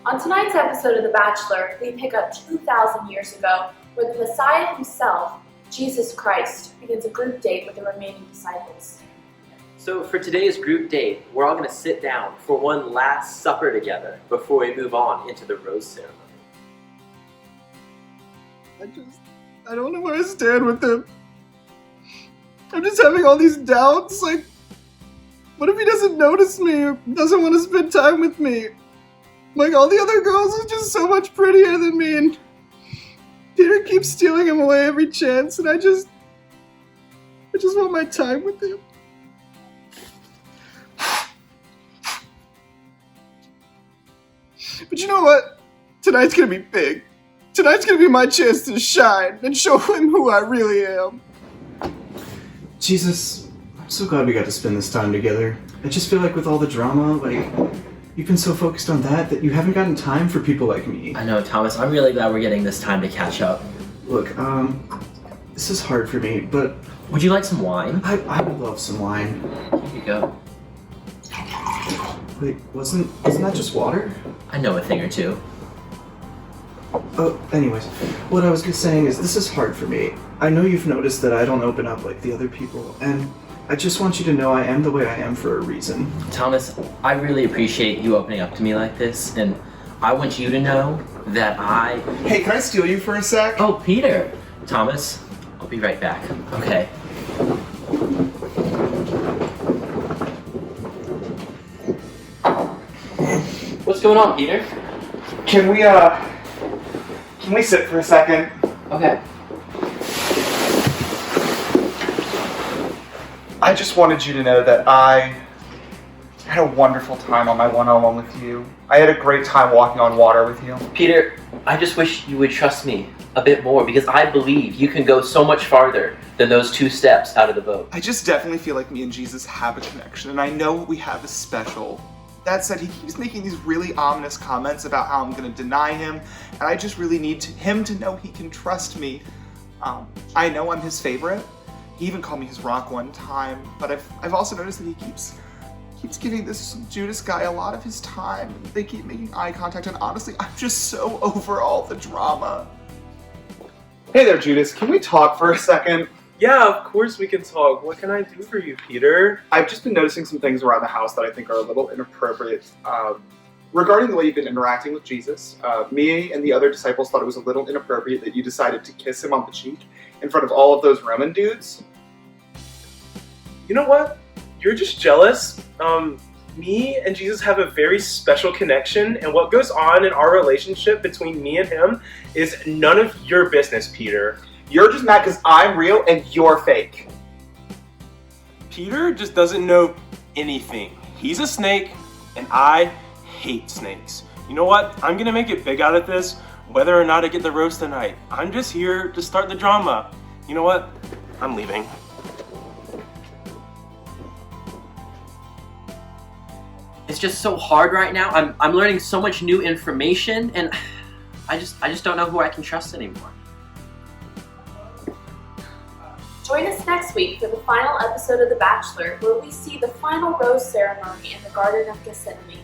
On tonight's episode of The Bachelor, we pick up 2,000 years ago, where the Messiah himself, Jesus Christ, begins a group date with the remaining disciples. So for today's group date, we're all going to sit down for one last supper together before we move on into the rose ceremony. I don't know where I stand with him. I'm just having all these doubts, like, what if he doesn't notice me or doesn't want to spend time with me? Like, all the other girls are just so much prettier than me, and Peter keeps stealing him away every chance, and I just want my time with him. But you know what? Tonight's gonna be big. Tonight's gonna be my chance to shine and show him who I really am. Jesus, I'm so glad we got to spend this time together. I just feel like with all the drama, like, you've been so focused on that you haven't gotten time for people like me. I know, Thomas. I'm really glad we're getting this time to catch up. Look, this is hard for me, but... Would you like some wine? I would love some wine. Here you go. Wait, isn't that just water? I know a thing or two. Oh, anyways, what I was saying is this is hard for me. I know you've noticed that I don't open up like the other people, and I just want you to know I am the way I am for a reason. Thomas, I really appreciate you opening up to me like this, and I want you to know that I... Hey, can I steal you for a sec? Oh, Peter! Thomas, I'll be right back. Okay. What's going on, Peter? Can we sit for a second? Okay. I just wanted you to know that I had a wonderful time on my one-on-one with you. I had a great time walking on water with you. Peter, I just wish you would trust me a bit more because I believe you can go so much farther than those 2 steps out of the boat. I just definitely feel like me and Jesus have a connection, and I know what we have is special. That said, he keeps making these really ominous comments about how I'm going to deny him, and I just really need him to know he can trust me. I know I'm his favorite. He even called me his rock one time, but I've also noticed that he keeps giving this Judas guy a lot of his time. They keep making eye contact, and honestly, I'm just so over all the drama. Hey there, Judas. Can we talk for a second? Yeah, of course we can talk. What can I do for you, Peter? I've just been noticing some things around the house that I think are a little inappropriate. Regarding the way you've been interacting with Jesus, me and the other disciples thought it was a little inappropriate that you decided to kiss him on the cheek in front of all of those Roman dudes. You know what? You're just jealous. Me and Jesus have a very special connection, and what goes on in our relationship between me and him is none of your business, Peter. You're just mad because I'm real and you're fake. Peter just doesn't know anything. He's a snake, and I hate snakes. You know what? I'm gonna make it big out of this, whether or not I get the roast tonight. I'm just here to start the drama. You know what? I'm leaving. It's just so hard right now. I'm learning so much new information, and I just don't know who I can trust anymore. Join us next week for the final episode of The Bachelor, where we see the final rose ceremony in the Garden of Gethsemane.